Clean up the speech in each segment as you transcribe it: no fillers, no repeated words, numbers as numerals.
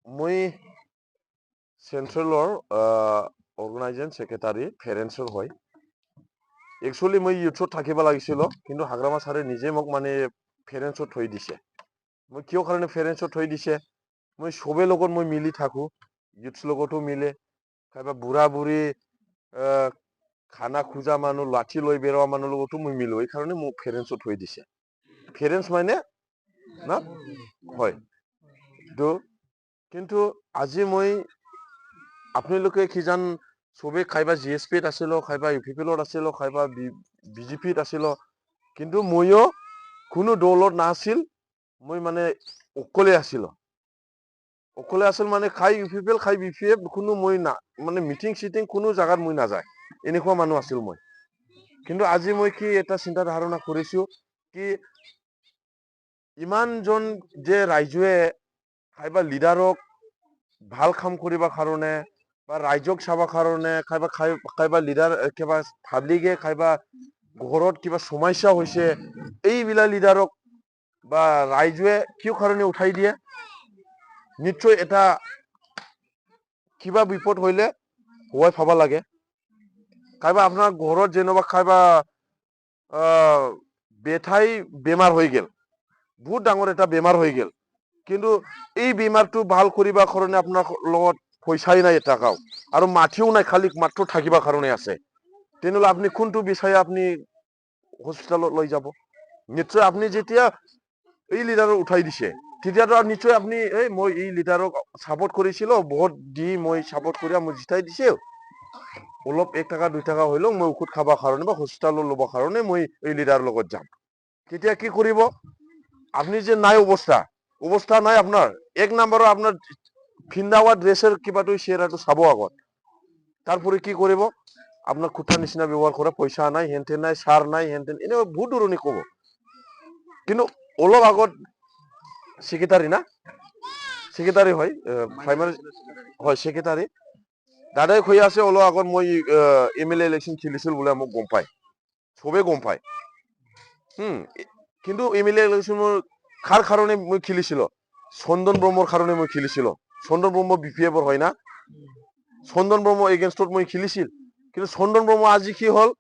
মই চেন্ট্ৰেলৰ organising secretary ফেৰেন্সৰ হয়। Actually মই ইউথত থাকিব লাগিছিল, কিন্তু হাগ্ৰামা ছাৰে নিজে মোক মানে ফেৰেন্সত থৈ দিছে। মই কিয় কাৰণে ফেৰেন্সত থৈ দিছে, মই চবে লগত মই মিলি থাকো, ইউথ লগতো মিলে, কাইবা বুঢ়া বুঢ়ী খানা খোজা মানুহ, লাঠি লৈ বেৰোৱা মানুহৰ লগতো মই মিলো, এইকাৰণে মোক ফেৰেন্সত থৈ দিছে। ফেৰেন্স মানে না হয় তো, কিন্তু আজি মই আপোনালোকে কিজান চবে খাইবা GSPত আছিল, খাইবা UPPলত আছিল, খাইবা BJPত আছিল, কিন্তু মইও কোনো দলত নাছিল, মই মানে অকলে আছিল। অকলে আছিল মানে খাই UPPL খাই BPF কোনো মই না মানে মিটিং চিটিং কোনো জাগাত মই নাযায়, এনেকুৱা মানুহ আছিল মই। কিন্তু আজি মই কি এটা চিন্তা ধাৰণা কৰিছো কি ইমানজন যে ৰাইজে খাইবা লিডাৰক ভাল কাম কৰিব কাৰণে বা ৰাইজক চাব কাৰণে খাইবা লিডাৰ কিবা পাব্লিকে খাইবা ঘৰত কিবা সমস্যা হৈছে, এইবিলাক লিডাৰক বা ৰাইজে কিয় কাৰণে উঠাই দিয়ে, নিশ্চয় এটা কিবা বিপদ হইলে হোৱাই ভাবা লাগে। কাইবা আপোনাৰ ঘৰত যেনিবা কাইবা বেঠাই বেমাৰ হৈ গেল, বহুত ডাঙৰ এটা বেমাৰ হৈ গেল, কিন্তু এই বেমাৰটো ভাল কৰিব কাৰণে আপোনাৰ লগত পইচাই নাই এটকাও, আৰু মাটিও নাই, খালি মাত্ৰ থাকিব কাৰণে আছে, তেনেহ'লে আপুনি কোনটো বিচাৰে আপুনি হস্পিটালত লৈ যাব। নিশ্চয় আপুনি যেতিয়া এই লিডাৰক উঠাই দিছে, তেতিয়াতো নিশ্চয় আপুনি মই এই লিডাৰক ছাপোৰ্ট কৰিছিলো, ভোট দি মই ছাপোৰ্ট কৰি মই জিতাই দিছে, অলপ 1 টাকা 2 টাকা হইলেও মই ঔষধ খাব কাৰণে বা হস্পিটালত ল'ব কাৰণে মই এই লিডাৰৰ লগত যাম। তেতিয়া কি কৰিব, আপনি যে নাই অৱস্থা নাই আপনাৰ, 1 নম্বৰৰ আপনাৰ ফিন্দাওয়া ড্ৰেসেৰ কিবাটো চেহাৰাটো চাব আগত, তাৰপৰে কি কৰিব আপনার কুঠার নিচিনা ব্যবহার করে, পয়সা নাই, হেনতেন নাই, সার নাই, হেনতেন এনে বহুত ধরনের কব। কিন্তু অলপ আগত সেক্রেটারি না সেক্রেটারি হয় প্রাইমারি হয় সেক্রেটারি দাদাই কৈ আছে, অলপ আগত মই MLA ইলেকশন খেলিছিল বলে মোক গম পায়, সবে গম পায়। কিন্তু MLA ইলেকশনৰ কাৰ কাৰণে মই খেলিছিল, চন্দন ব্ৰহ্মৰ কাৰণে মই খেলিছিল। চন্দন ব্ৰহ্ম BPFৰ হয় না, চন্দন ব্ৰহ্ম এগেইনষ্টত মই খেলিছিল, কিন্তু চন্দন ব্ৰহ্ম আজি কি হল,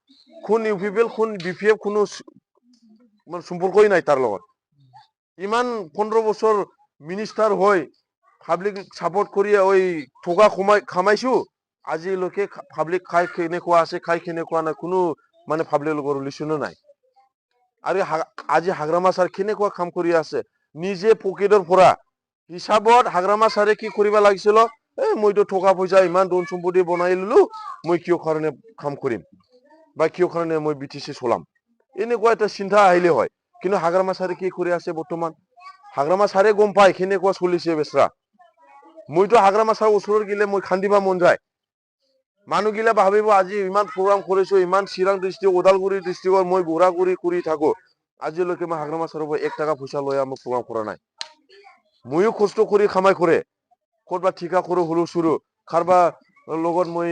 কোন UPPL কোন BPF কোনো মানে সম্পৰ্কই নাই তাৰ লগত। ইমান 15 বছৰ মিনিষ্টাৰ হৈ পাব্লিক সাপোৰ্ট কৰি ওই ঠগা খামাইছো, আজিলৈকে পাব্লিক খাই কেনেকুৱা আছে, খাই কেনেকুৱা নাই, কোনো মানে পাব্লিক লগৰ ৰিলেশ্যনো নাই। আৰু আজি হাগ্ৰামা ছাৰ কেনেকুৱা কাম কৰি আছে, নিজে পকেটৰ পৰা হিচাপত হাগ্ৰামা ছাৰে কি কৰিব লাগিছিল, মইতো টকা পইচা ইমান ধন সম্পত্তি বনাই ললো, মই কিয় কাৰণে কাম কৰিম বা কিয় কাৰণে মই BTC চলাম, এনেকুৱা এটা চিন্তা আহিলে হয়। কিন্তু হাগ্ৰামা ছাৰে কি কৰি আছে বৰ্তমান, হাগ্ৰামা ছাৰে গম পায় কেনেকুৱা চলিছে বেচৰা। মইতো হাগ্ৰামা ছাৰৰ ওচৰত গেলে মই খান্দিব মন যায়। মানুহগিলা ভাবিব আজি ইমান প্ৰগ্ৰাম কৰিছো, ইমান চিৰাং ডিষ্ট্ৰিক্ট, ওদালগুৰি ডিষ্ট্ৰিক্টৰ মই ঘূৰা-ঘূৰি কৰি থাকো, আজিলৈকে মই হাগ্ৰামা ছাৰৰ পৰা 1 টাকা পইচা লৈ মোক প্ৰগ্ৰাম কৰা নাই। ময়ো কষ্ট কৰি কামাই কৰে, ক'তবা ঠিকা কৰো সৰু সৰু, কাৰোবা লগত মই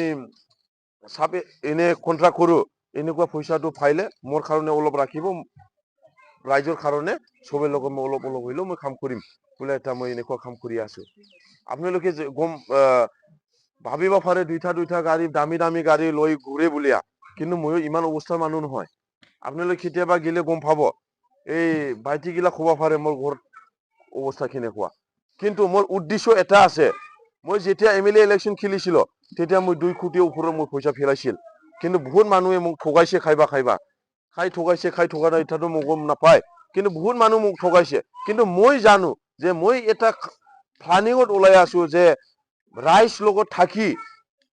চাপে এনে কন্ট্ৰাক্ট কৰো, এনেকুৱা পইচাটো পাইলে মোৰ কাৰণে অলপ ৰাখিব, ৰাইজৰ কাৰণে চবে লগত মই অলপ হইলেও মই কাম কৰিম বোলে, এটা মই এনেকুৱা কাম কৰি আছো। আপোনালোকে গম ভাবিব পাৰে দুইটা গাড়ী, দামী দামী গাড়ী লৈ ঘূৰে বুলিয়া, কিন্তু ময়ো ইমান অৱস্থাৰ মানুহ নহয়। আপোনালোকে কেতিয়াবা গেলে গম পাব, এই ভাইটিগিলা ক'ব পাৰে মোৰ ঘৰত অৱস্থা কেনেকুৱা। কিন্তু মোৰ উদ্দেশ্য এটা আছে, মই যেতিয়া MLA ইলেকশন খেলিছিল, তেতিয়া মই 2 কোটিৰ ওপৰত মই পইচা ফেৰাইছিল, কিন্তু বহুত মানুহে মোক ঠগাইছে, খাই ঠগা নাই এতিয়াতো মোক গম নাপায়, কিন্তু বহুত মানুহ মোক ঠগাইছে। কিন্তু মই জানো যে মই এটা প্লানিঙত ওলাই আছো, যে ৰাইজ লগত থাকি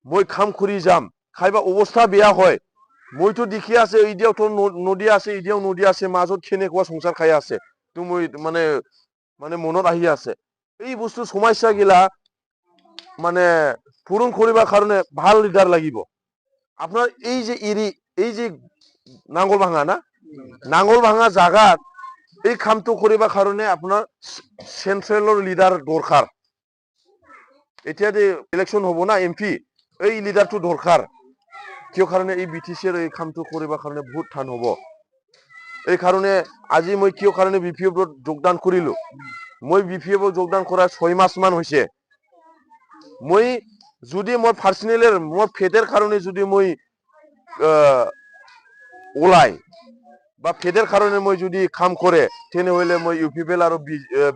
মই কাম কৰি যাম, খাইবা অৱস্থা বেয়া হয়, মইতো দেখি আছে, এতিয়াওতো নদী আছে, এতিয়াও নদী আছে, মাজত কেনেকুৱা সংসাৰ খাই আছে, তো মই মানে মনত আহি আছে। এই বস্তু সমস্যা গিলা মানে পূৰণ কৰিব কাৰণে ভাল লিডাৰ লাগিব। আপনার এই যে নাঙ্গল ভাঙা না, নাঙ্গল ভাঙা জাগাত এই কামটো কৰিব কাৰণে আপনাৰ সেন্ট্ৰেলৰ লিডাৰ দৰকাৰ। এতিয়া যে ইলেকশন হব না MP, এই লিডাৰটো দৰকাৰ। কিয় কাৰণে এই BTCৰ এই কামটো কৰিব কাৰণে বহুত টান হ'ব। এই কাৰণে আজি মই কিয় কাৰণে BPF যোগদান কৰিলো, মই BPF যোগদান কৰা 6 মাস মান হৈছে মই যদি মোৰ পাৰ্সোনেল মোৰ ফেডেৰ কাৰণে যদি মই ওলাই বা ফেডের কারণে মই যদি কাম করে তেনেহলে মই UPPL আর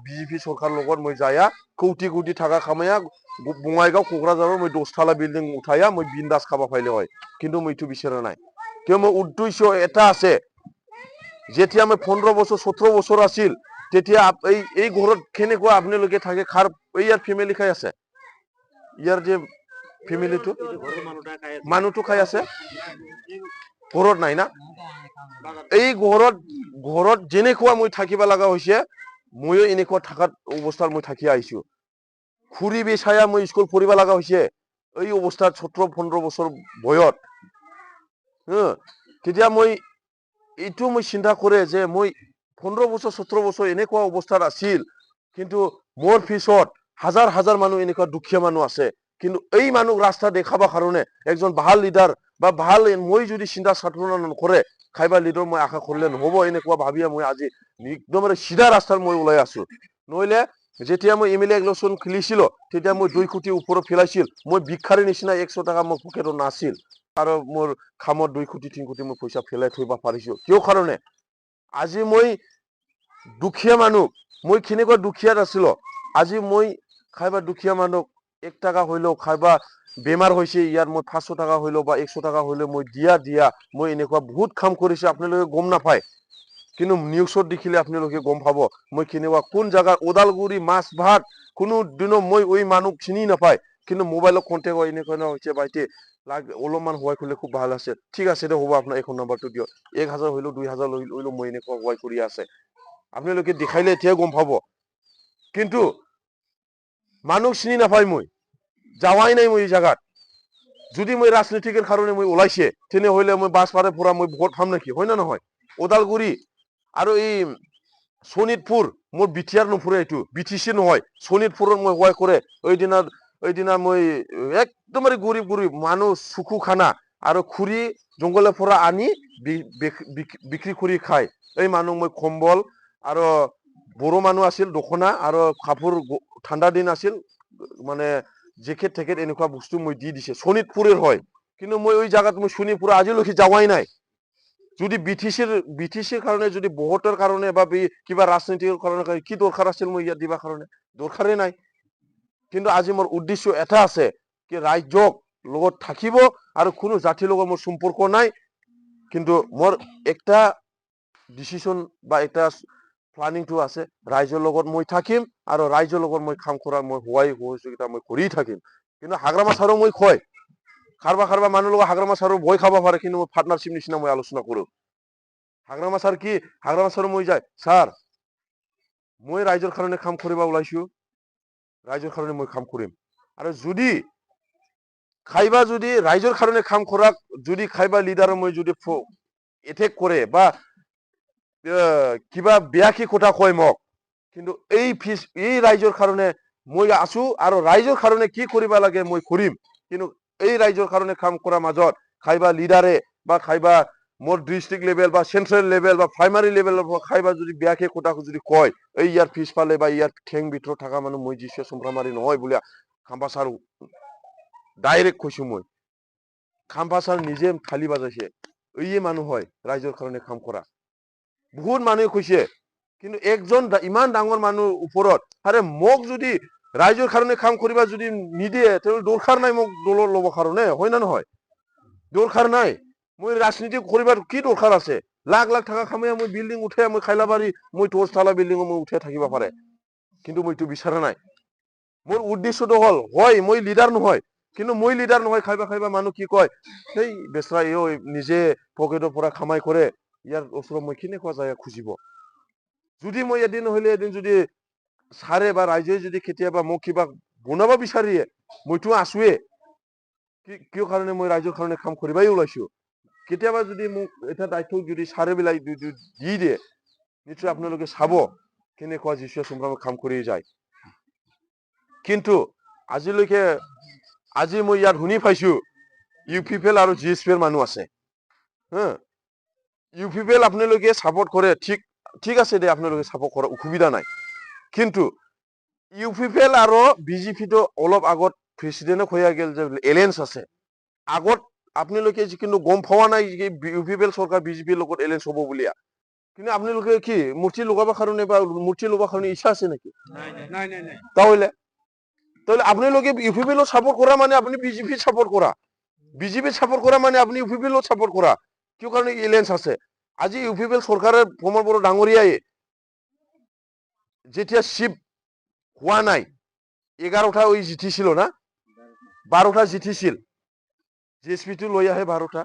বিজেপি সরকার লগত মই যায়া কোটি কোটি টাকা খামায়া বঙাইগাঁও কোকরাঝারের মই 10 তলা বিল্ডিং উঠায়া মই বিন্দাস খাবা পাইলে হয় কিন্তু মই ইটো বিচাৰা নাই কিয় মই উদ্দেশ্য এটা আছে যেতিয়া মই 15 বছৰ 17 বছৰ আছিল তেতিয়া এই ঘৰত কেনেকুৱা আপোনালোকে থাকে খাৰ ইয়াৰ ফ্যামিলি খাই আছে ইয়াৰ যে ফ্যামিলিটো মানুহটো খাই আছে ঘৰত নাই না এই ঘৰত যেনেকুৱা মই থাকিব লগা হৈছে ময়ো এনেকুৱা থাকাত অৱস্থাত মই থাকি আহিছো খুৰি বেচায়া মই স্কুল পঢ়িব লগা হৈছে এই অৱস্থাত 17-15 বছৰ বয়ত তেতিয়া মই এইটো মই চিন্তা কৰে যে মই 15 বছৰ 17 বছৰ এনেকুৱা অৱস্থাত আছিল কিন্তু মোৰ পিছত হাজাৰ হাজাৰ মানুহ এনেকুৱা দুখীয়া মানুহ আছে কিন্তু এই মানুহ ৰাস্তা দেখাব কাৰণে একজন ভাল লিডাৰ বা ভাল মই যদি চিন্তা সাধনা নকৰে খাইবা লিডাৰ মই আশা কৰিলে নহব এনেকুৱা ভাবিয়া মই আজি একদমৰে সিধা ৰাস্তাত মই ওলাই আছো নহলে যেতিয়া মই এমএলএ ইলেকশন খেলিছিল তেতিয়া মই 2 কোটি ওপৰত ফেলাইছিল মই ভিক্ষাৰী নিচিনা 100 টাকা মোৰ পকেটত নাছিল আৰু মোৰ খামত 2 কোটি 3 কোটি মই পইচা ফেলাই থৈবা পাৰিছো কিয় কাৰণে আজি মই দুখীয়া মানুহ মই কেনেকুৱা দুখীয়াত আছিল আজি মই খাইবা দুখীয়া মানুহ 1 টাকা হইলো খাইবা বেমাৰ হৈছে ইয়াৰ মই 500 টাকা হইলো বা 100 টাকা হইলো মই দিয়া মই এনেকুৱা বহুত কাম কৰিছে আপোনালোকে গম নাপায় কিন্তু নিউজত দেখিলে আপোনালোকে গম পাব মই কেনেকুৱা কোন জায়গা ওদালগুৰি মাছ ভাত কোনো দিন মই ওই মানুহ চিনি নাপায় কিন্তু মোবাইলত কন্টেক্ট হয় এনেকুৱা হৈছে বাইতে অলপমান হোৱাই কৰিলে খুব ভাল আছে ঠিক আছে দে হ'ব আপোনাৰ এখন নম্বৰটো দিয়ক 1000 হইলো 2000 হইলো মই এনেকুৱা হোৱাই কৰি আছে আপোনালোকে দেখাইলে এতিয়া গম পাব কিন্তু মানুহ চিনি নাপায় মই যাৱাই নাই মই এই জায়গাত যদি মই ৰাজনীতিৰ কাৰণে মই ওলাইছে তেনে হইলে মই বাসপাৰে পৰা মই ভোট পাম নেকি হয় না নহয় ওদালগুৰি আৰু এই শোণিতপুৰ মোৰ বিটিআৰ নফুৰে এইটো বিটিসি নহয় শোণিতপুৰত মই হোৱাই কৰে ওইদিনা মই একদমৰে গৰিব মানুহ সুকু খানা আৰু খুৰি জংগলৰ পৰা আনি বিক্ৰী কৰি খায় এই মানুহ মই কম্বল আৰু বড়ো মানুহ আছিল দখনা আৰু কাপোৰ ঠাণ্ডা দিন আছিল মানে জেকেট টেকেট এনেকুৱা বস্তু মই দি দিছে শোণিতপুৰেৰ হয় কিন্তু মই ওই জায়গাত মই শোণিতপুৰ আজিলৈকে যাৱাই নাই যদি বিটিসিৰ কাৰণে যদি ভোটৰ কাৰণে বা কিবা ৰাজনীতিৰ কাৰণে কি দৰকাৰ আছিল মই ইয়াত দিবা কাৰণে দৰকাৰে নাই কিন্তু আজি মোৰ উদ্দেশ্য এটা আছে কি ৰাজ্যক লগত থাকিব আৰু কোনো জাতিৰ লগত মোৰ সম্পৰ্ক নাই কিন্তু মোৰ একটা ডিসিশন বা একটা প্ল্যানিংটো আছে ৰাইজৰ লগত মই থাকিম আৰু ৰাইজৰ লগত মই কাম কৰা মই হোৱাই সহযোগিতা মই কৰি থাকিম কিন্তু হাগ্ৰামা ছাৰো মই কয় খাৰবা মানুহ লগত হাগ্ৰামা ছাৰো ভয় খাব পাৰে কিন্তু মই পাৰ্টনাৰশ্বিপ নিচিনা মই আলোচনা কৰো হাগ্ৰামা ছাৰ কি হাগ্ৰামা ছাৰো মই যায় ছাৰ মই ৰাইজৰ কাৰণে কাম কৰিব ওলাইছো ৰাইজৰ কাৰণে মই কাম কৰিম আৰু যদি খাইবা যদি ৰাইজৰ কাৰণে কাম কৰাক যদি খাইবা লিডাৰ মই যদি এটেক কৰে বা কিবা বেয়াকি কথা কয় মোক কিন্তু এই ৰাইজৰ কাৰণে মই আছো আৰু ৰাইজৰ কাৰণে কি কৰিব লাগে মই কৰিম কিন্তু এই ৰাইজৰ কাৰণে কাম কৰাৰ মাজত খাইবা লিডাৰে বা খাইবা মোৰ ডিস্ট্ৰিক্ট লেভেল বা সেন্ট্ৰাল লেভেল বা প্ৰাইমাৰি লেভেল খাইবা যদি বেয়াকে কথা যদি কয় এই ইয়াৰ পিছফালে বা ইয়াৰ ঠেং ভিতৰত থকা মানুহ মই যিছে চম্প্ৰামাৰী নহয় বুলি খাম্পা ছাৰ ডাইৰেক্ট কৈছো মই খাম্পা ছাৰ নিজে খালি বাজাইছে এই মানুহ হয় ৰাইজৰ কাৰণে কাম কৰা বহুত মানুহে কৈছে কিন্তু একজন ইমান ডাঙৰ মানুহ ওপৰত আৰে মোক যদি ৰাইজৰ কাৰণে কাম কৰিবা যদি নিদিয়ে তেও দৰকাৰ নাই মোক দলৰ ল'ব কাৰণে হয় না নহয় দৰকাৰ নাই মই ৰাজনীতি কৰিবাৰ কি দৰকাৰ আছে লাখ লাখ টাকা খামাই মই বিল্ডিং উঠে মই খাইলাবাৰী মই 10 তলা বিল্ডিং মই উঠে থাকিব পাৰে কিন্তু মই এইটো বিচাৰা নাই মোৰ উদ্দেশ্যটো হল হয় মই লিডাৰ নহয় কিন্তু মই লিডাৰ নহয় খাইবা মানুহ কি কয় এই বেচৰা নিজে পকেটৰ পৰা খামাই কৰে ইয়াৰ ওচৰত মই কেনেকুৱা যায় খুজিব যদি মই এদিন হলে এদিন যদি ছাৰে বা ৰাইজে যদি কেতিয়াবা মোক কিবা বনাব বিচাৰিয়ে মইতো আছোৱে কিয় কাৰণে মই ৰাইজৰ কাৰণে কাম কৰিবাই ওলাইছো কেতিয়াবা যদি মোক এটা দায়িত্ব যদি ছাৰে বিলাক দি দিয়ে নিশ্চয় আপোনালোকে চাব কেনেকুৱা যিশু সম্ভ্ৰাম কাম কৰি যায় কিন্তু আজিলৈকে আজি মই ইয়াত শুনি পাইছো UPPL আৰু GSPৰ মানুহ আছে UPPL আপোনালোকে সাপোৰ্ট কৰে ঠিক আছে দে আপোনালোকে সাপোৰ্ট কৰা অসুবিধা নাই কিন্তু ইউপিপিএল আৰু বিজেপিটো অলপ আগত প্ৰেচিডেণ্টে কৈ গেল যে এলায়েন্স আছে আগত আপোনালোকে কিন্তু গম পোৱা নাই ইউপিপিএল চৰকাৰ বিজেপিৰ লগত এলায়েন্স হ'ব বুলিয়া কিন্তু আপোনালোকে কি মূৰ্তি লগাবৰ কাৰণে বা মূৰ্তি ল'বৰ কাৰণে ইচ্ছা আছে নেকি তাহলে তাহলে আপোনালোকে ইউপিপিএল সাপোর্ট করা মানে আপনি বিজেপি সাপোর্ট করা বিজেপি সাপোর্ট করা মানে আপনি ইউপিপিএল সাপোর্ট করা কিয় কারণে এলায়েন্স আছে আজি ইউপিপিএল সরকারের প্রমোদ বড় ডাঙরিয়ায় যেতিয়া শিব হওয়া নাই 11টা ওই জিতিছিল না 12টা জিতিছিল জিএসপি টো লৈ আহে 12টা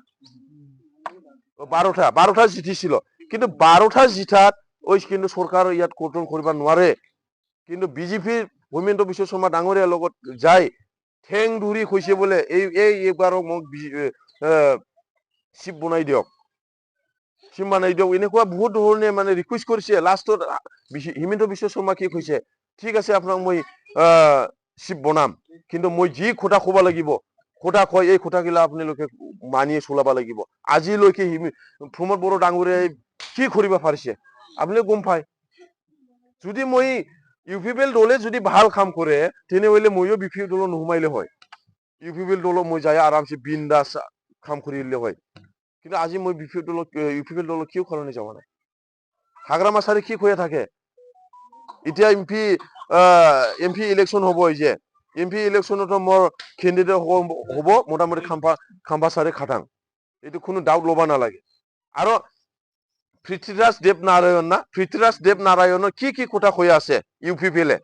জিতিছিল কিন্তু 12টা জিতাত ওই কিন্তু সরকার ইয়াত কন্ট্রোল করিবা নোৱাৰে কিন্তু বিজেপিৰ হিমন্ত বিশ্ব শৰ্মা ডাঙৰীয়াৰ লগত যাই ঠেং ধৰি কৈছে বোলে এইবাৰ মোক শিব বনাই দিয়ক এনেকুৱা বহুত ধৰণে মানে ৰিকুৱেষ্ট কৰিছে লাষ্টত হিমন্ত বিশ্ব শৰ্মা কি কৈছে ঠিক আছে আপোনাক মই শিব বনাম কিন্তু মই যি খোটা ক'ব লাগিব খোটা কয় এই খোটাগিলা আপোনালোকে মানিয়ে চলাব লাগিব আজিলৈকে প্ৰমোদ বড়ো ডাঙৰীয়াই কি কৰিব পাৰিছে আপুনি গম পায় যদি মই ইউপিপিএল দলে যদি ভাল কাম কৰে তেনেহলে মইও বিপিএল দলত নোসোমাইলে হয় ইউপিপিএল দলত মই যাই আৰামছে বিন্দাস কাম কৰিলে হয় কিন্তু আজি মই ইউপিপিএল দলত কিয় কাৰণে যোৱা নাই হাগ্ৰামা ছাৰে কি কৈ থাকে এতিয়া এমপি ইলেকশ্যন হ'ব যে এমপি ইলেকশ্যনতো মোৰ কেণ্ডিডেট হ'ব মোটামুটি খাম্বা ছাৰে খাটাং এইটো কোনো ডাউট ল'ব নালাগে আৰু পৃথ্বীৰাজ দেৱ নাৰায়ণৰ কি কথা কৈ আছে ইউপিপিএলে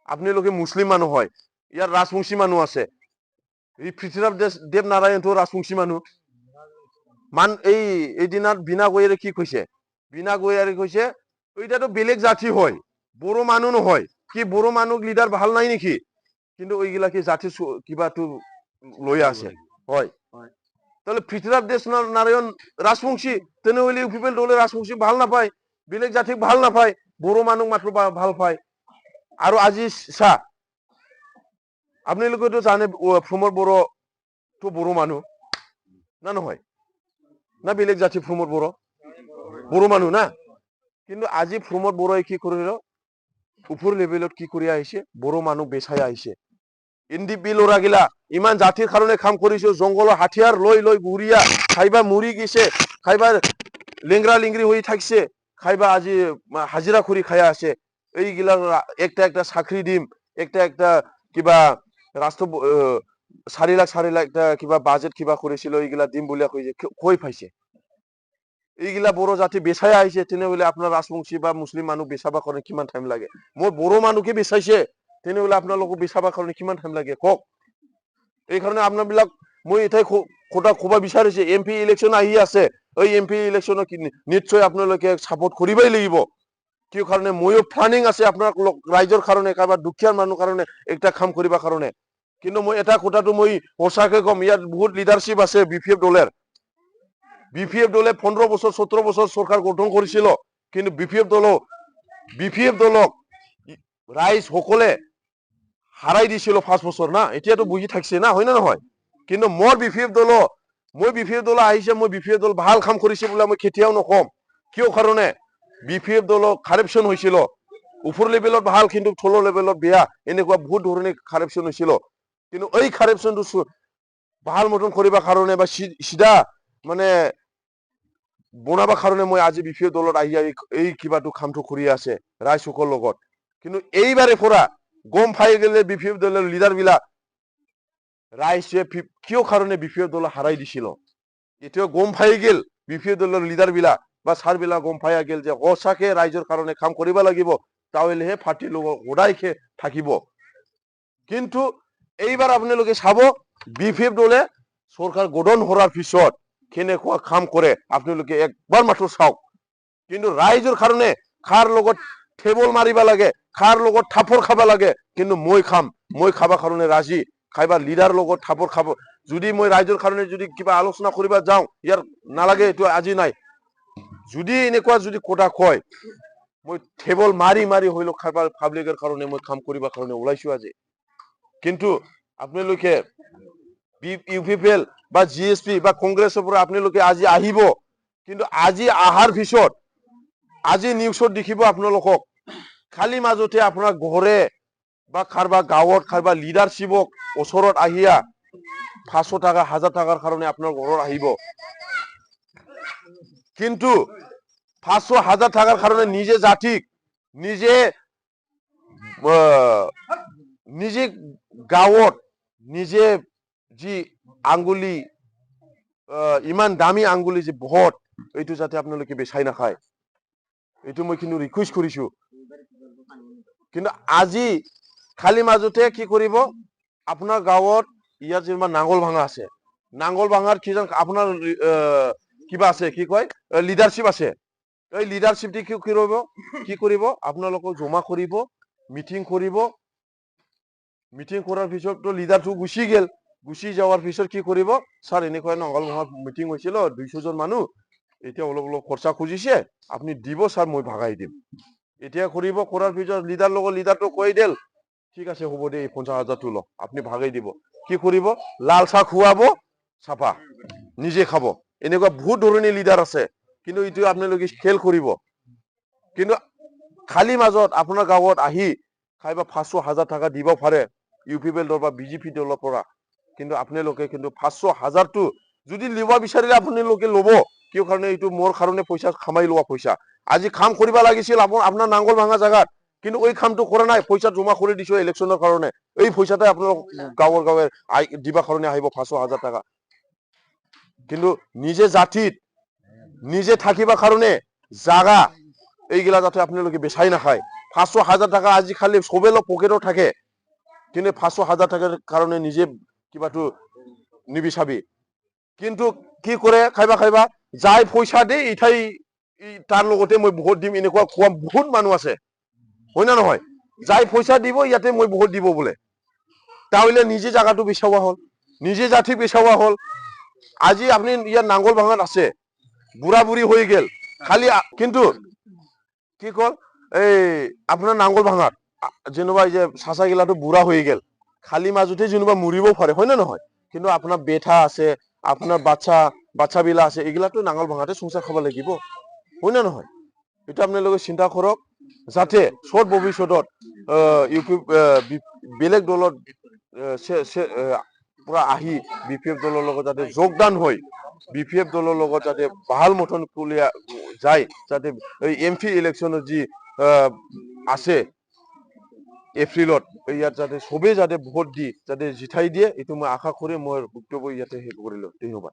আপোনালোকে মুছলিম মানুহ হয় ইয়াৰ ৰাজবংশী মানুহ আছে এই পৃথ্বীৰাজ দেৱ নাৰায়ণটো ৰাজবংশী মানুহ এই দিনত বিনা গৈয়াৰে কি কৈছে বিনা গৈয়াৰে কৈছে এইটাতো বেলেগ জাতি হয় বড়ো মানুহ নহয় কি বড়ো মানুহ লিডাৰ ভাল নাই নেকি কিন্তু ওইগিলা কি জাতি কিবাটো লৈ আছে হয় তাহলে পৃথ্বীরাজ দেব নারায়ণ রাজবংশী তেনেহলে ইউপিপিএল দলে রাজবংশী ভাল নাপায় বেলেগ জাতিক ভাল নাপায় বড়ো মানুহ মাত্ৰ ভাল পায় আৰু আজি চা আপোনালোকেতো জানে প্ৰমোদ বড়ো তো বড়ো মানুহ না নহয় না বেলেগ জাতি প্ৰমোদ বড়ো মানুহ না কিন্তু আজি প্ৰমোদ বড়োই কি কৰিল উপৰ লেভেলত কি কৰি আহিছে বড়ো মানুহ বেচাই আহিছে এনডিপি ল'ৰাগিলা ইমান জাতিৰ কাৰণে কাম কৰিছো জংঘলৰ হাতিয়াৰ লৈ ঘূৰিয়া খাইবা মৰি গৈছে খাইবা লেংৰা লিংৰি হৈ থাকিছে খাইবা আজি হাজিৰা কৰি খাই আছে এইগিলা একটা চাকৰি দিম একটা কিবা ৰাষ্ট্ৰ 4 লাখ এটা কিবা বাজেট কিবা কৰিছিল এইগিলা দিম বুলি কৈ পাইছে এইগিলা বড়ো জাতি বেচাই আহিছে তেনেহলে আপোনাৰ ৰাজবংশী বা মুছলিম মানুহ বেচাবৰ কাৰণে কিমান টাইম লাগে মোৰ বড়ো মানুহকে বেচাইছে তেনেহলে আপোনালোকক বেচাবৰ কাৰণে কিমান টাইম লাগে কওক এই কাৰণে আপোনাবিলাক মই এটাই কথা ক'ব বিচাৰিছে এমপি ইলেকশ্যন আহি আছে এই এমপি ইলেকশ্যনক নিশ্চয় আপোনালোকে সাপোৰ্ট কৰিবই লাগিব কি কাৰণে ময়ো প্লানিং আছে আপোনাৰ ৰাইজৰ কাৰণে কাৰোবাৰ দুখীয়া মানুহ কাৰণে একটা কাম কৰিবা কাৰণে কিন্তু মই এটা কথাটো মই সঁচাকৈ কম ইয়াত বহুত লিডাৰশ্বিপ আছে বিপিএফ দলে 15 বছৰ 17 বছৰ চৰকাৰ গঠন কৰিছিল কিন্তু বিপিএফ দলক ৰাইজ সকলে হারাই দিছিল 5 বছর না এতিয়াতো বুঝি থাকছে না হয় না নহয় কিন্তু মই বিপিএফ দল আহিছে মই বিপিএফ দল ভাল কাম কৰিছে বলে মই কেতিয়াও নকম কিয় কাৰণে বিপিএফ দল কাৰাপশন হৈছিল উপৰ লেভেলত ভাল কিন্তু তলৰ লেভেলত বেয়া এনেকুৱা বহুত ধৰণে কাৰাপশন হৈছিল কিন্তু এই কাৰাপশনটো ভাল মতন কৰিবা কাৰণে বা সিধা মানে বনাবা কাৰণে মই আজি বিপিএফ দলত আহি এই কিবাটো কামটো কৰি আছে ৰাইজসকলৰ লগত কিন্তু এইবাৰে পৰা গম পাই গেলে বিপিএফ দলের লিডার বিলাক রাইজে কিয় কারণে বিপিএফ দল হারাই দিছিল এটাও গম পাই গেল বিপিএফ দলের লিডার বিলাক বা সার বিলাক গম পাই গেল যে সঁচাকে ৰাইজৰ কাৰণে কাম কৰিব লাগিব তাহলেহে পাৰ্টিৰ লোক ওড়াইকে থাকিব কিন্তু এইবাৰ আপোনালোকে চাব বিপিএফ দলে সৰকাৰ গঠন হওয়াৰ পিছত কেনেকুৱা কাম কৰে আপোনালোকে একবাৰ মাত্ৰ চাওক কিন্তু ৰাইজৰ কাৰণে খাৰ লগত টেবল মাৰিবা লাগে খাৰ লগত থাপৰ খাবা লাগে কিন্তু মই খাবা কাৰণে ৰাজি খাইবা লিডাৰ লগত থাপৰ খাব যদি মই ৰাইজৰ কাৰণে যদি কিবা আলোচনা কৰিবা যাওঁ ইয়াৰ নালাগে এইটো আজি নাই যদি এনেকুৱা যদি কোটা কয় মই টেবল মাৰি হইলো খাইবা পাব্লিকৰ কাৰণে মই কাম কৰিবা কাৰণে ওলাইছো আজি কিন্তু আপোনালোকে ইউপিপিএল বা জিএসপি বা কংগ্ৰেছৰ পৰা আপোনালোকে আজি আহিব কিন্তু আজি আহাৰ পিছত আজি নিউজত দেখিব আপোনালোকক খালি মাজতে আপোনাৰ ঘৰে বা কাৰোবাৰ গাঁৱত কাৰোবাৰ লিডাৰশ্বিপক ওচৰত আহিয়া 500 টাকা 1000 টাকাৰ কাৰণে আপোনাৰ ঘৰত আহিব কিন্তু 500 1000 টাকাৰ কাৰণে নিজে জাতিক নিজে নিজে গাঁৱত নিজে যি আঙ্গুলি ইমান দামী আঙ্গুলি যে ভোট এইটো যাতে আপোনালোকে বেচাই নাখায় এইটো মই কিন্তু ৰিকুৱেষ্ট কৰিছো কিন্তু আজি খালি মাজতে কি কৰিব আপোনাৰ গাঁৱত ইয়াত যেনিবা নাঙল ভাঙা আছে নাঙল ভাঙাৰ কিজন আপোনাৰ কিবা আছে কি কয় লিডাৰশ্বিপ আছে এই লিডাৰশ্বিপটি কি কৰিব আপোনালোকক জমা কৰিব মিটিং কৰিব মিটিং কৰাৰ পিছততো লিডাৰটো গুচি গেল গুচি যাওয়াৰ পিছত কি কৰিব স্যাৰ এনেকুৱা নাঙল ভাঙাৰ মিটিং হৈছিল 200 জন মানুহ এতিয়া অলপ অলপ খৰচা খুজিছে আপনি দিব স্যাৰ মই ভাগাই দিম এতিয়া কৰিব কৰাৰ পিছত লিডাৰটো কৈ দিল ঠিক আছে হ'ব দে 50,000 টো ল আপনি ভাগাই দিব কি কৰিব লাল চাহ খুৱাব চাপা নিজে খাব এনেকুৱা বহুত ধৰণে লিডাৰ আছে কিন্তু ইটো আপোনালোকে খেল কৰিব কিন্তু খালি মাজত আপোনাৰ গাঁৱত আহি খাইবা 500 1000 টাকা দিব পাৰে ইউপিপি দল বা বিজেপি দলৰ পৰা কিন্তু আপোনালোকে কিন্তু 500 1000 টো যদি লিবা বিচাৰিলে আপোনালোকে ল'ব কিয় কাৰণে এইটো মোৰ কাৰণে পইচা খামাই লোৱা পইচা আজি কাম কৰিব লাগিছিল আপোনাৰ নাঙ্গল ভাঙা জায়গাত কিন্তু ওই কামটো কৰা নাই পইচা জমা কৰি দিছো ইলেকশনৰ কাৰণে এই পইচাতে আপোনালোক গাঁৱৰ গাঁৱে দিবা কাৰণে আহিব 500 1000 টাকা কিন্তু নিজে জাতিত নিজে থাকিবা কাৰণে জাগা এইগিলা যাতে আপোনালোকে বেচাই নাখায় 500 1000 টাকা আজি খালি সবেলো পকেটত থাকে কিন্তু 500 1000 টাকাৰ কাৰণে নিজে কিবাটো নিবিচাবি কিন্তু কি কৰে খাইবা যাই পইচা দে ইঠাই তাৰ লগতে মই ভোট দিম এনেকুৱা কোৱা বহুত মানুহ আছে হয় না নহয় যাই পইচা দিব ইয়াতে মই ভোট দিব বলে তাহলে নিজে জায়গাটো বেচাওয়া হল নিজে জাতি বেচাওয়া হল আজি আপনি ইয়াৰ নাঙ্গল ভাঙাত আছে বুঢ়া বুঢ়ী হৈ গেল খালি কিন্তু কি কল এই আপোনাৰ নাঙ্গল ভাঙাত যেনিবা এই যে চাচা গিলাটো বুঢ়া হৈ গেল খালি মাজতে যেনিবা মৰিব পাৰে হয় না নহয় কিন্তু আপোনাৰ বেটা আছে আপোনাৰ বাচ্চা বিলা আছে এগুলাটো নাঙ্গল ভাঙাতে সংসাৰ খাব লাগিব হয় না নহয় এটা আপোনালোকে চিন্তা কৰক যাতে শৰ্ট ভৱিষ্যতত বেলেগ দলত পুৰা আহি বিপিএফ দলৰ লগত যাতে যোগদান হয় বিপিএফ দলৰ লগত যাতে ভাল মতন কুলিয়া যায় যাতে এই এমপি ইলেকশনত যি আছে এপ্ৰিলত ইয়াত যাতে সবে যাতে ভোট দি যাতে জিতাই দিয়ে এইটো মই আশা কৰি মই বক্তব্য ইয়াতে শেষ কৰিলো ধন্যবাদ